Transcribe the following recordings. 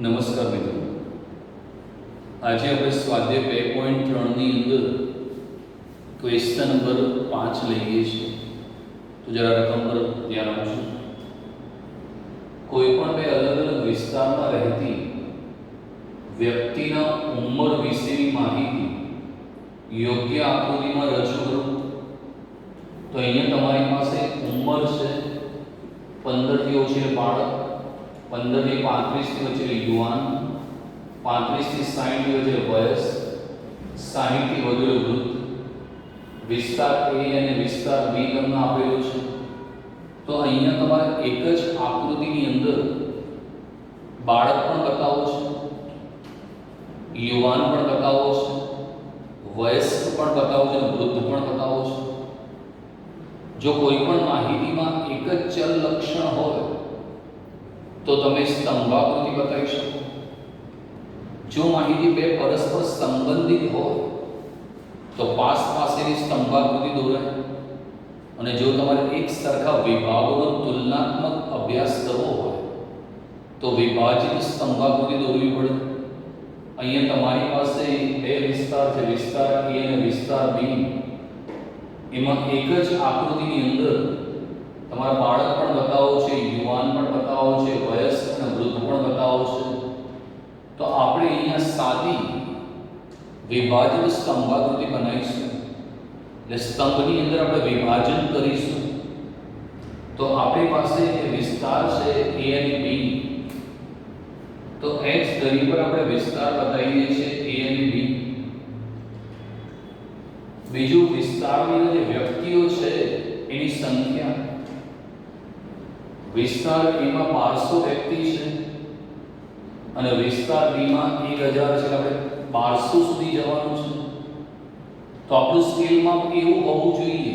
નમસ્કાર મિત્રો, આજે આપણે સ્વાધ્યાય 2.3 ની અંદર ક્વેશ્ચન નંબર 5 લઈએ છીએ. તો જરા રકમ પર ધ્યાન આપજો. કોઈ પણ બે અલગ અલગ વિસ્તારમાં રહેતી વ્યક્તિના ઉંમર વિશેની માહિતી યોગ્ય આકૃતિમાં રજૂ કરો. તો અહીંયા તમારી પાસે ઉંમર છે 15 થી ઓછી બાળક, 15 થી 35 ની વચ્ચે યુવાન, 35 થી 60 ની વચ્ચે વયસ, 60 થી વધુ વૃદ્ધ. વિસ્તાર A અને વિસ્તાર B તમને આપેલો છે. તો અહીંયા તમારે એક જ આકૃતિની અંદર બાળક પણ બતાવો છે, યુવાન પણ બતાવો છે, વયસ્ક પણ બતાવો છે અને વૃદ્ધ પણ બતાવો છે. જો કોઈ પણ માહિતીમાં એક જ ચલ લક્ષણ હોય તો તમે સ્તંભાકૃતિ બતાવી શકો. જો માહિતી બે પરસ્પર સંબંધિત હોય તો પાસેની સ્તંભાકૃતિ દોરાય. અને જો તમારે એક સરખા વિભાગોનો તુલનાત્મક અભ્યાસ કરવો હોય તો વિભાજિત સ્તંભાકૃતિ દોરવી પડે. અહીંયા તમારી પાસે બે વિસ્તાર છે, વિસ્તાર A અને વિસ્તાર B. એમાં એક જ આકૃતિની અંદર તમારા બાળક પણ બતાવો છે, યુવાન પણ બતાવો છે, વયસ્ક અને વૃદ્ધ પણ બતાવો છે. તો આપણે અહીંયા સાદી વિભાજિત સ્તંભાકૃતિ બનાવીશું. એટલે સ્તંભની અંદર આપણે વિભાજન કરીશું. તો આપણી પાસે વિસ્તાર છે A અને B. તો x ધરી પર આપણે વિસ્તાર બતાવીએ છીએ A અને B. બીજું વિસ્તારની અંદર જે વ્યક્તિઓ છે એની સંખ્યા. વિસ્તાર A માં 1200 વ્યક્તિ છે અને વિસ્તાર B માં 1000 છે. આપણે 1200 સુધી જવાનું છે. તો આપણું સ્કેલ માપ એવું હોવું જોઈએ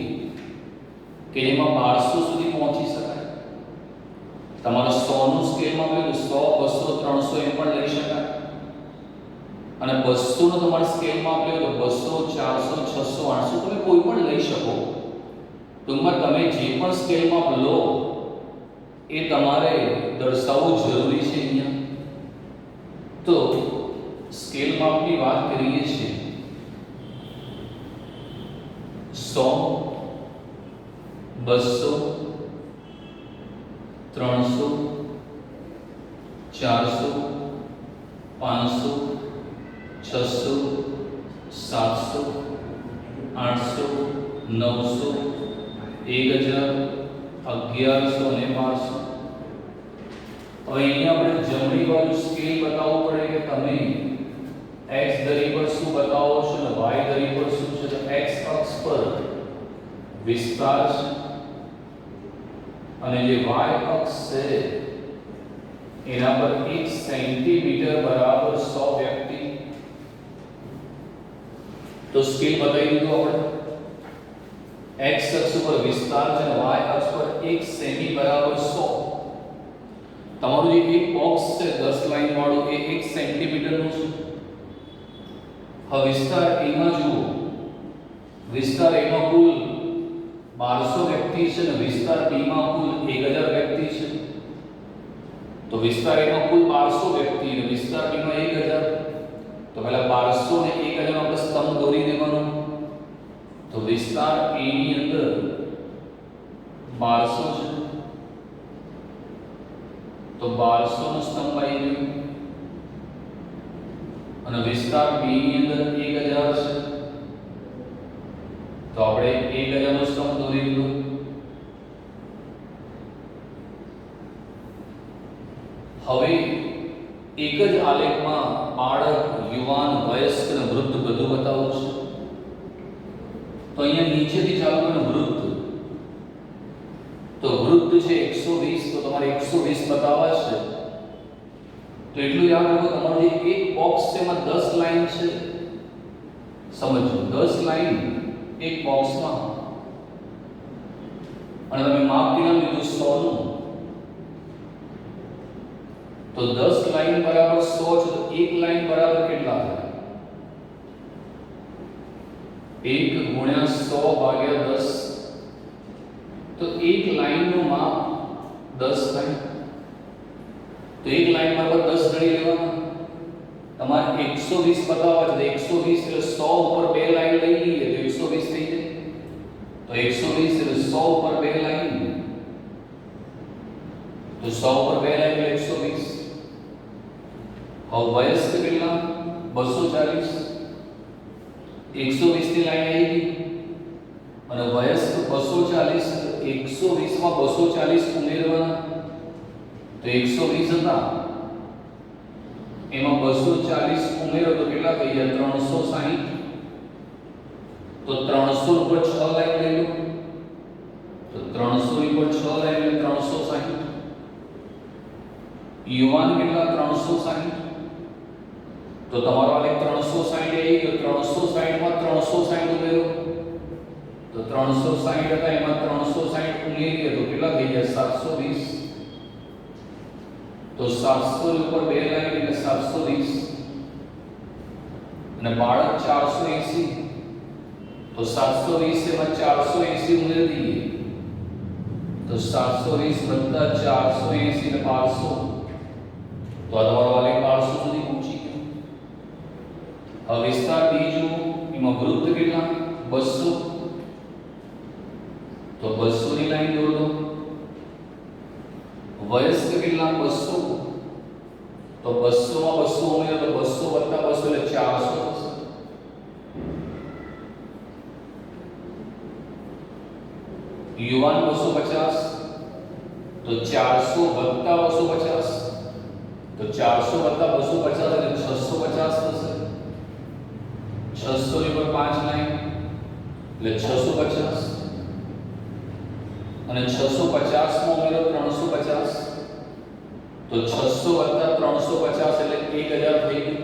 કે એમાં 1200 સુધી પહોંચી શકાય. તમારો 100 નું સ્કેલ માપ હોય તો 100, 200, 300 એમ પણ લઈ શકાય. અને 200 નો તમારો સ્કેલ માપ લ્યો તો 200, 400, 600, 800 તમે કોઈ પણ લઈ શકો. ટૂંકમાં તમે જે પણ સ્કેલ માપ લો એ તમારે દર્શાવવું જરૂરી છે અહીંયા. તો સ્કેલ માપની વાત કરીએ છીએ 100, 200, 300, 400, 500, 600, 700, 800, 900, 1000, 1100 અને 1200. હવે અહીંયા આપણે જમણી બાજુ સ્કેલ બતાવવું પડે કે તમે x ધરી પર શું બતાવો છો અને y ધરી પર શું છે. તો x અક્ષ પર વિસ્તાર છે અને જે y અક્ષ છે એના પર 1 સેન્ટીમીટર બરાબર 100 વ્યક્તિ. તો સ્કેલ બતાવી દીધું આપણે. x અક્ષ પર વિસ્તાર છે અને y અક્ષ પર 1 સેમી બરાબર 100. તમારું જે એક બોક્સ છે 10 લાઈન વાળું એ 1 સેન્ટીમીટર નું છે. હવે વિસ્તાર A માં જુઓ. વિસ્તાર A માં કુલ 1200 વ્યક્તિ છે અને વિસ્તાર B માં કુલ 1000 વ્યક્તિ છે. તો વિસ્તાર A માં કુલ 1200 વ્યક્તિ અને વિસ્તાર B માં 1000. તો પહેલા 1200 ને 1000 નો આપણે સ્તંભ દોરી દેવાનો. તો વિસ્તાર A ની અંદર 1200 છે તો 1200 નો સ્તંભ આવી ગયો. અને વિસ્તાર B ની અંદર 1000 છે તો આપણે 1000 નો સ્તંભ દોરી દીધો. હવે એક જ આલેખમાં બાળક, યુવાન, વયસ્ક અને વૃદ્ધ બધું બતાવવું છે. તો અહીંયા નીચેથી ચાલુ કરીને વૃદ્ધ. તો વૃદ્ધ છે 120. તો તમારે 120 બતાવવા છે. તો એટલું યાદ રાખો, તમારો જે એક બોક્સ છે એમાં 10 લાઈન છે. સમજો, 10 લાઈન એક બોક્સમાં. અને તમે માપ કિનામ લીધું 100 નું. તો 10 લાઈન બરાબર 100 છે. તો એક લાઈન બરાબર કેટલા થાય? 1 ગુણ્યા 100 ભાગ્યા 10. તો એક લાઈનનું માપ 10 થાય. તો તો એક લાઈન બરાબર 10 ગણી લેવાના. તમારે 120 બતાવવા છે, 120 એટલે 100 ઉપર બે લાઈન લઈ લઈએ તો 120 થઈ જાય. તો 120 એટલે 100 ઉપર બે લાઈન, તો 100 ઉપર બે લાઈન એટલે 120. હવે વયસ્ક કેટલા? 240. 120 ની લાઈન આવી ગઈ અને વયસ્ક 240, 120 માં 240 ઉમેરવાના. તો 120 હતા એમાં 240 ઉમેરો તો કેટલા થઈ ગયા? 360. તો 300 ઉપર 6 લાઈન લઈ લો, તો 300 ઉપર 6 લાઈન એટલે 360. યુવાન કેટલા? 360. તો તમારો આ 360 આવી ગયો. 360 માં 360 ઉમેરો તો 360 હતા એમાં 360 ઉમેરીએ તો કેટલા થઈ ગયા? 720. તો 700 ઉપર બે લાઈન એટલે 720. અને બાળક 480, તો 720 એમાં 480 ઉમેરી દઈએ તો 720 + 480 એટલે 1200. તો આ તમારો વાલે 1200 સુધી પહોંચી ગયો. હવે વિસ્તાર બીજો, એમાં વૃદ્ધ કેટલા? 200. તો 200 ની લાઈન દોરો. વયસ્ક કેટલા? 200. તો 200 માં 200 ઉમેરો તો 200 + 200 એટલે 400 થશે. યુવાન 250, તો 400 + 250, તો 400 + 250 એટલે 650 થશે. 600 ની ઉપર 5 લાઈન એટલે 650 અને 650 માં ઉમેરો 350, તો 600 + 350 એટલે 1000 થઈ ગયું.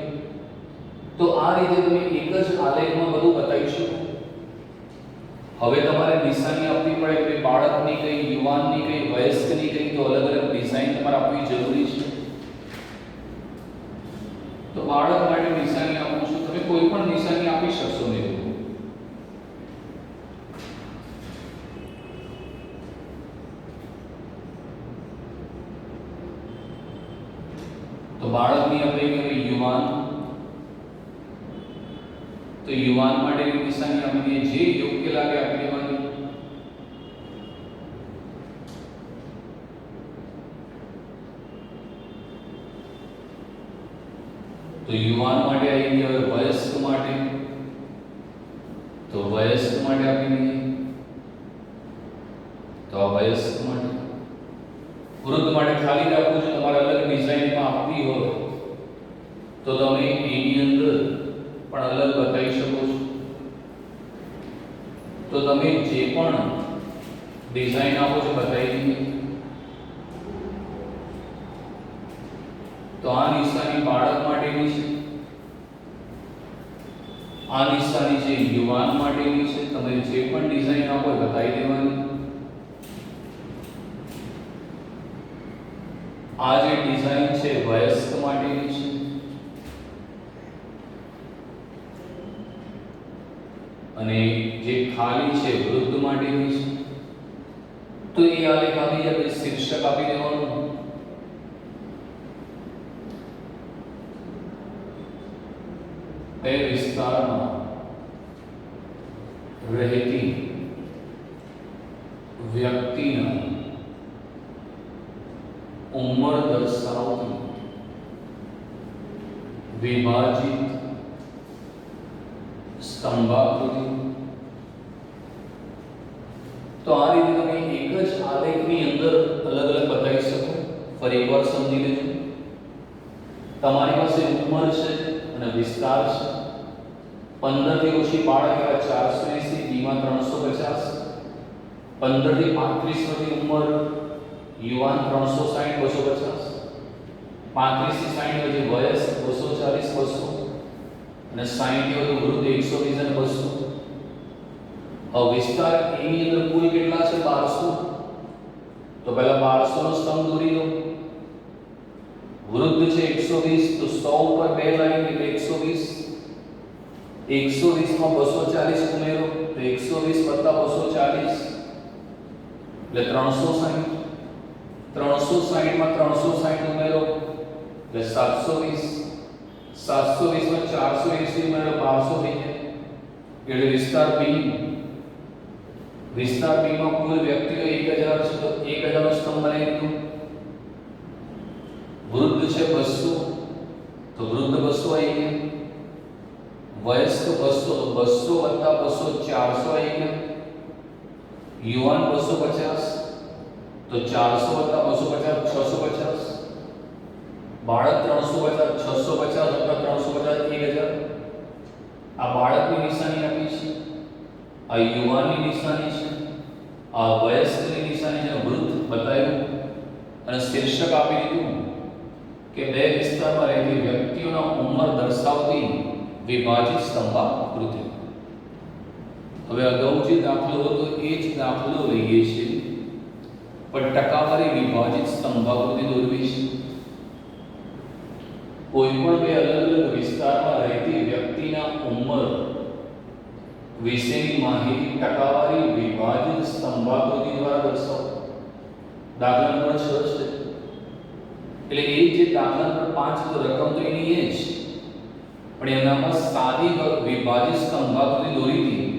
તો આ રીતે તમે એક જ આલેખમાં બધું બતાવી શકો. હવે તમારે નિશાની આપવી પડે કે બાળકની કઈ, યુવાનની કઈ, વયસ્કની કઈ, તો અલગ અલગ ડિઝાઇન તમારે આપવી જરૂરી છે. તો બાળક માટે નિશાની આપું છું, તમે કોઈ પણ નિશાની આપી શકશો નહીં. તો બાળકની આપણે કહીએ યુવાન, તો યુવાન માટેની નિશાની આપણે જે યોગ્ય લાગે આપી દેવાની. તો યુવાન માટે આવી ગઈ. હવે વયસ્ક માટે, તો વયસ્ક માટે આપી દઈએ. તો આ વયસ્ક માટે. વૃદ્ધ માટે ખાલી રાખવું છે. તમારે અલગ ડિઝાઇનમાં આપવી હોય તો તમે એની અંદર પણ અલગ બતાવી શકો છો. તો તમે જે પણ ડિઝાઇન આપો છો બતાવી દઈએ. તો આ નિશાની બાળક માટેની છે, આ નિશાની છે યુવાન માટેની છે. તમે જે પણ ડિઝાઇન આપો બતાવી દેવાની. આ જે ડિઝાઇન છે વયસ્ક માટેની છે, અને જે ખાલી છે વૃદ્ધ માટેની છે. તો એ આલેખ આપી આપણે શીર્ષક આપી દેવાનું. એ વિસ્તારમાં રહેતી વ્યક્તિના ઉંમર દર્શાવતી વિભાજિત સ્તંભાકૃતિ. તો આ રીતે તમે એક જ આલેખની અંદર અલગ અલગ બતાવી શકો. ફરી એકવાર સમજી લેજો. તમારી પાસે ઉંમર છે અને વિસ્તાર છે. 15 થી ઓછી બાળક એવા 480, બીમાં 350. 15 થી 35 સુધી ઉંમર યુવાન 360, 250. 35 થી 60 વચ્ચે વયસ્ક 240, 200 અને 60 થી વધુ વૃદ્ધ 120 અને 200. હવે વિસ્તાર એની અંદર કુલ કેટલા છે? 1200. તો પહેલા 1200 નો સ્તંભ દોરી લો. વૃદ્ધ છે 120, તો 100 ઉપર બે લાઈન એટલે 120. 120 માં 240 ઉમેરો તો 120 + 240 એટલે 360. 360 માં 360 ઉમેરો એટલે 720 720 માં 480 મળે 1200 થઈ જાય એટલે વિસ્તાર બી માં કુલ વ્યક્તિઓ 1000 છે તો 1000 નો સ્તંભ બનાવી દીધું વૃદ્ધ છે 200 તો વૃદ્ધ 200 આવી ગયા વયસ્ક 200 તો 200 + 200 400 આવી ગયા યુવાન 250 તો 400 + 250 650 બાળક 350 650 + 350 1000 આ બાળકની નિશાની આપી છે આ યુવાનની નિશાની છે આ વયસ્કની નિશાની છે વૃદ્ધ બતાવ્યું અને શીર્ષક આપી દીધું કે બે વિસ્તારમાં રહેતી વ્યક્તિઓના ઉંમર દર્શાવતી વિભાજિત સ્તંભાકૃતિ હવે અગાઉ જે દાખલો હતો એ જ દાખલો લઈએ છીએ પણ ટકાવારી વિભાજિત સ્તંભાકૃતિ દોરવી છે કોઈ પણ બે અલગ અલગ વિસ્તારમાં રહેતી વ્યક્તિના ઉંમર વિશેની માહિતી ટકાવારી વિભાજિત સ્તંભાકૃતિ દ્વારા દર્શાવો દાખલા નંબર 6 છે એટલે એ જે દાખલા નંબર 5 તો રકમ તો એની એ જ પણ એનામાં સાદી વિભાજિત સ્તંભાકૃતિ દોરી હતી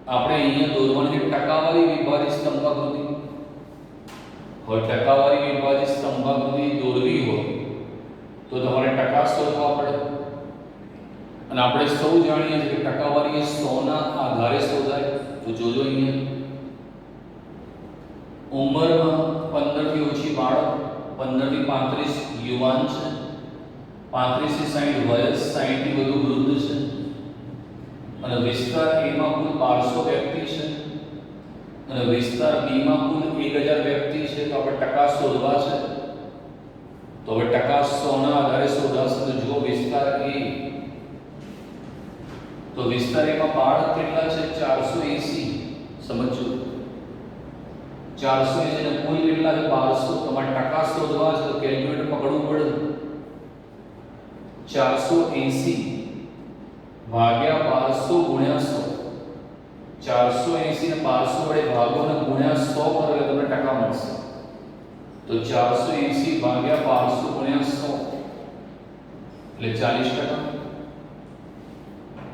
આપણે અહીંયા દોરવાની ટકાવારી વિભાજિત સ્તંભાકૃતિ હવે ટકાવારી વિભાજિત સ્તંભાકૃતિ દોરવી હોય તો તમારે ટકા શોધવા પડે અને આપણે સૌ જાણીએ છીએ કે ટકાવારી એ 100 ના આધારે શોધાય તો જોજો અહીંયા ઉંમરમાં 15 થી ઓછી બાળક 15 થી 35 યુવાન છે 35 થી 60 વયસ 60 થી વધુ વૃદ્ધ છે અને વિસ્તાર A માં કુલ 1200 વ્યક્તિ છે અને વિસ્તાર B માં કુલ 1000 વ્યક્તિ છે તો આપણે ટકા શોધવા છે તો હવે ટકા 100 ના આધારે શોધાશે તો જો વિસ્તાર A તો વિસ્તાર A માં બાળક કેટલા છે 480 સમજો 480 ને કુલ કેટલા છે 1200 તમારે ટકા શોધવા છે તો કેલ્ક્યુલેટર પકડવું પડે 480 ભાગ્યા 1200 ગુણ્યા 100 480 ને 1200 વડે ભાગો અને ગુણ્યા 100 કરો એટલે તમને ટકા મળશે તો 480 ભાગ્યા 1200 ગુણ્યા 100 એટલે 40%.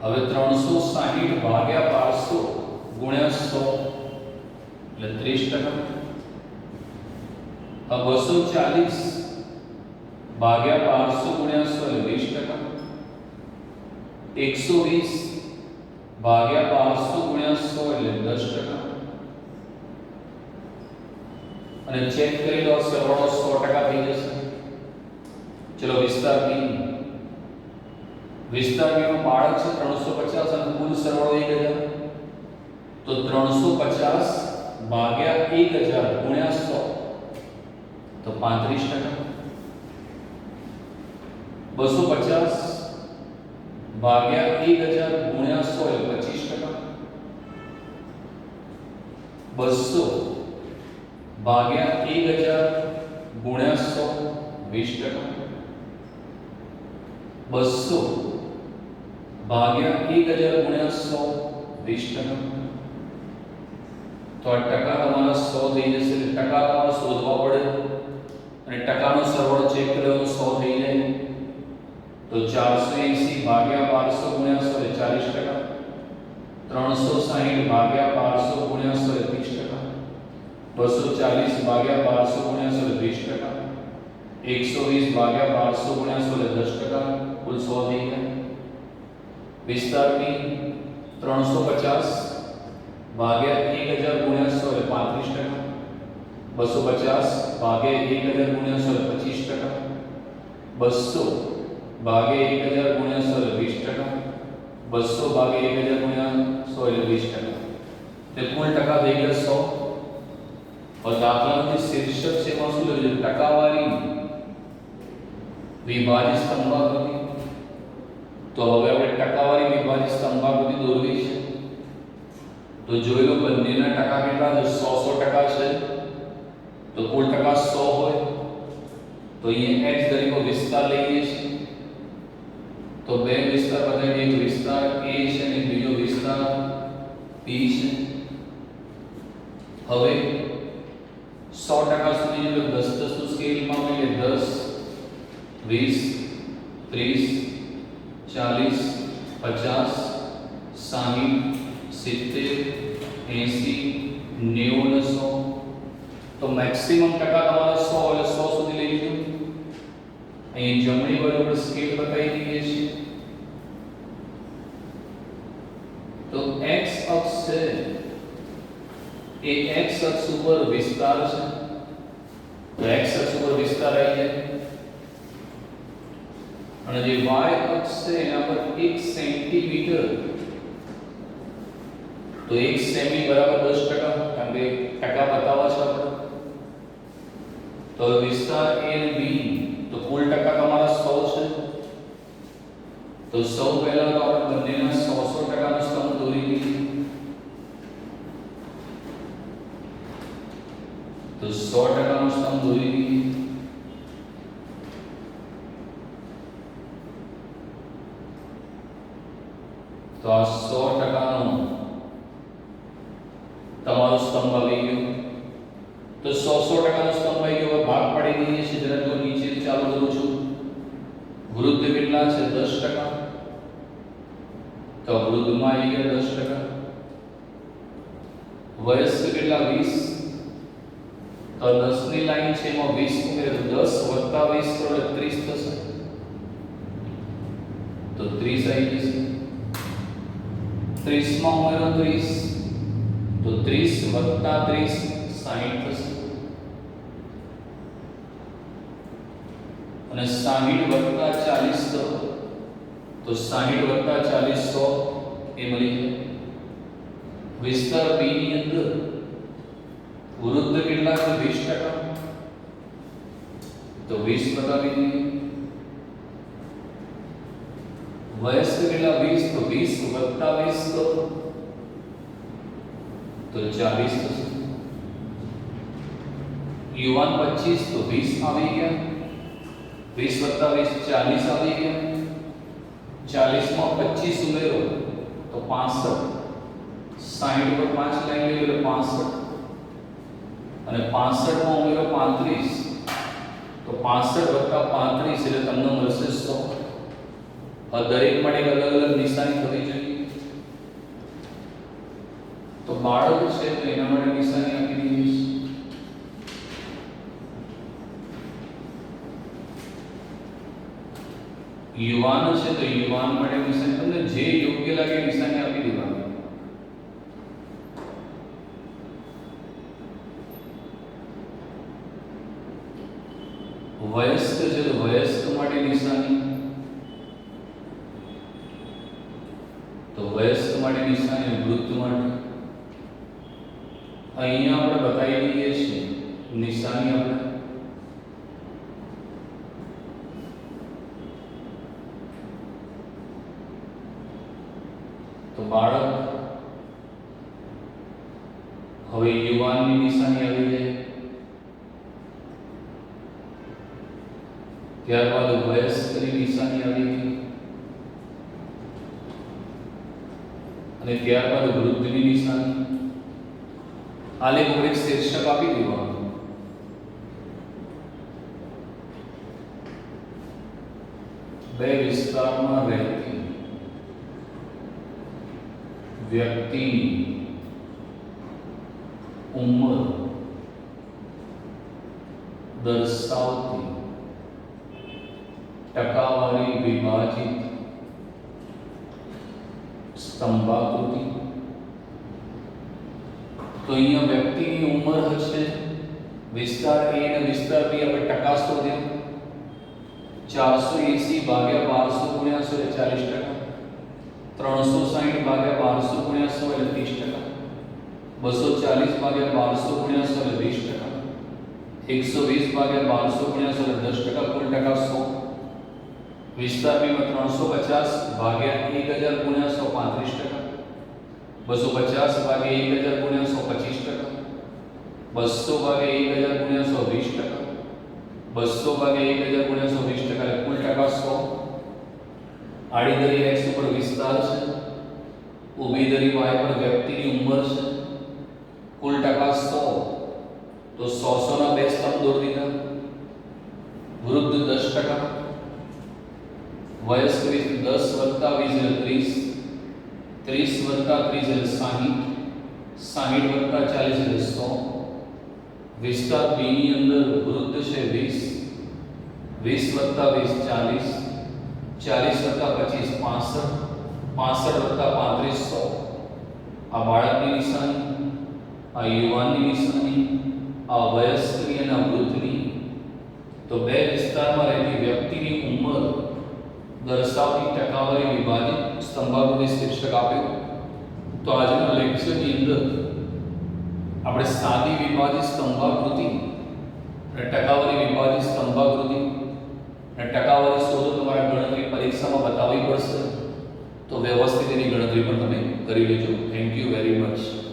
હવે 360 ભાગ્યા 1200 ગુણ્યા 100 એટલે 30%. હવે 240 ભાગ્યા 1200 ગુણ્યા 100 એટલે 20%. 120 ભાગ્યા 1200 ગુણ્યા 100 એટલે 10%. અને ચેક કરી લો સરવાળો 100% થઈ જશે. ચલો વિસ્તાર B માં બાળક છે 350 અને કુલ સરવાળો 1000 તો 350 ભાગ્યા 1000 ગુણ્યા 100 તો 35%. 250 ભાગ્યા 1000 ગુણ્યા 100 એટલે 25%. 200 ભાગ્યા 1000 ગુણ્યા 100 20%. 200 ભાગ્યા 1000 ગુણ્યા 100 20%. તો આ ટકા તમારા 100 થઈ જશે એટલે ટકા તમારે શોધવા પડે અને ટકાનો સરવાળો ચેક કર્યો તો 100 થઈ જાય તો 480 ભાગ્યા 1200 ગુણ્યા 100 40%. 360 ભાગ્યા 1200 ગુણ્યા 100 30%. 240 ભાગ્યા 1200 ગુણ્યા 100 20%. 120 ભાગ્યા 1200 ગુણ્યા 100 10%. કુલ 100 થઈ ગયા. વિસ્તાર B 350 ભાગ્યા 1000 ગુણ્યા 100 એટલે 35%. 250 ભાગ્યા 1000 ગુણ્યા 100 25%. 200 ભાગ્યા 1000 ગુણ્યા 100 એટલે 20%. 200 ભાગ્યા 1000 ગુણ્યા 100 એટલે 20%. તે કુલ ટકા થઈ ગયા 100. और दाखलाનું જે શીર્ષક છે એમાં શું લખ્યું છે ટકાવારી વિભાજિત સ્તંભાકૃતિ. તો હવે આપણે ટકાવારી વિભાજિત સ્તંભાકૃતિ દોરવી છે તો જોઈ લો બંનેના ટકા કેટલા છે 100% છે તો કુલ ટકા 100 હોય તો અહીંયા x તરીકે વિસ્તાર લઈએ છીએ તો બે વિસ્તાર બતાવીએ એક વિસ્તાર A છે અને બીજો વિસ્તાર B છે. હવે 100% સુધી જો 10 નું સ્કેલમાં હોય એટલે 10 20, 30, 40, 50, 60, 70, 80, 90 અને 100. તો મેક્સિમમ ટકા તમારે 100 એટલે 100 સુધી લઈ લીધું. અહીં જમણી બાજુ પર સ્કેલ બતાવી દઈએ છીએ. તો x અક્ષ છે એ x અક્ષ ઉપર વિસ્તાર છે. તો x અક્ષ ઉપર વિસ્તાર આવી જાય અને જે y અક્ષ છે એના પર 1 સેન્ટીમીટર. તો 1 સેમી બરાબર 10%, કારણ કે ટકા બતાવવા છે આપણે. તો વિસ્તાર a અને b, તો કુલ ટકા તમારા 100 છે. તો સૌ પહેલા તો આપણે બંનેના 100% નો સ્તંભ દોરી દઈએ. તો 100% નો સ્તંભ દોરી દઈએ. તો આ 100% નો તમારો સ્તંભ આવી ગયો. તો 100% નો સ્તંભ આવી ગયો. ભાગ પાડી દઈએ છીએ. જરા તો નીચેથી ચાલુ કરું છું. વૃદ્ધ કેટલા છે? 10%. તો વૃદ્ધમાં આવી ગયા 10%. વયસ્ક કેટલા? 20. તો 10 ની લાઈન છે એમાં 20 ઉમેરો. 10 + 20 કરો એટલે 30 થશે. તો 30 આવી જશે. 30 માં ઉમેરો 30, તો 30 + 30 60 થશે. અને 60 + 40 કરો તો 60 + 40 100 એ મળી જાય. વિસ્તાર B ની અંદર વૃદ્ધ કેટલા છે? 20%. તો 20 બતાવી દઈએ. વયસ્ક કેટલા? 20, તો 20 + 20 કરો તો 40 થશે. યુવાન 25, તો 20 આવી ગયા. 20 + 20 40 આવી ગયા. 40 માં 25 ઉમેરો તો 65. 60 પર 5 લાઈન લઈ એટલે 65. અને 65 માં ઉમેરો 35, તો 65 + 35 એટલે તમને મળશે 100. આ દરેક માટે અલગ અલગ નિશાની થવી જોઈએ. તો બાળક છે તો એના માટે નિશાની આપી દઈએ છીએ. યુવાન છે તો યુવાન માટે નિશાની તમને જે યોગ્ય લાગે નિશાની આપી દેવાની. વયસ્ક છે તો વયસ્ક માટે નિશાની. તો વયસ્ક માટે નિશાની, વૃદ્ધ માટે. અહીંયા આપણે બતાવી દઈએ છીએ નિશાની આપણે. તો બાળક, હવે યુવાનની નિશાની આવી જાય. ત્યારબાદ વયસ્કની નિશાની આવી ગઈ અને ત્યારબાદ વૃદ્ધની નિશાની. આલેખ ઉપર એક શીર્ષક આપી દેવાનું. બે વિસ્તારમાં રહેતી વ્યક્તિની ઉંમર દર્શાવતી ટકાવારી વિભાજિત સ્તંભાકૃતિ. તો અહીંયા વ્યક્તિની ઉંમર હશે. વિસ્તાર A અને વિસ્તાર B આપણે ટકા શોધ્યા. 480 ભાગ્યા 1200 ગુણ્યા 100 એટલે 40%. 360 ભાગ્યા 1200 ગુણ્યા 100 એટલે 30%. 240 ભાગ્યા 1200 ગુણ્યા 100 એટલે 20%. 120 ભાગ્યા 1200 ગુણ્યા 100 એટલે 10%. કુલ ટકા 100. વિસ્તાર B માં 350 ભાગ્યા 1000 ગુણ્યા 100 35%. 250 ભાગ્યા 1000 ગુણ્યા 100 25%. 200 ભાગ્યા 1000 ગુણ્યા 100 20%. 200 ભાગ્યા 1000 ગુણ્યા 100 20%. એટલે કુલ ટકા 100. આડી ધરી x ઉપર વિસ્તાર છે. ઊભી ધરી y પર વ્યક્તિની ઉંમર છે. કુલ ટકા 100. તો 100 ના બે સ્તંભ દોરી દીધા. વૃદ્ધ 10%, વયસ્ક 10 + 20 એટલે 30, 30 + 30 એટલે 60, 60 + 40 એટલે 100. વિસ્તાર B ની અંદર વૃદ્ધ છે 20, 20 + 20 40, 40 + 25 65, 65 + 35 100. આ બાળકની નિશાની, આ યુવાનની નિશાની, આ વયસ્કની અને આ વૃદ્ધની. તો બે વિસ્તારમાં રહેતી વ્યક્તિની ઉંમર દર્શાવતી ટકાવારી વિભાજિત સ્તંભાકૃતિ શીર્ષક આપ્યું. તો આજના લેક્ચરની અંદર આપણે સાદી વિભાજિત સ્તંભાકૃતિ અને ટકાવારી વિભાજિત સ્તંભાકૃતિ અને ટકાવારી શોધો તમારે ગણતરી પરીક્ષામાં બતાવવી પડશે. તો વ્યવસ્થિત એની ગણતરી પણ તમે કરી લેજો. Thank you very much.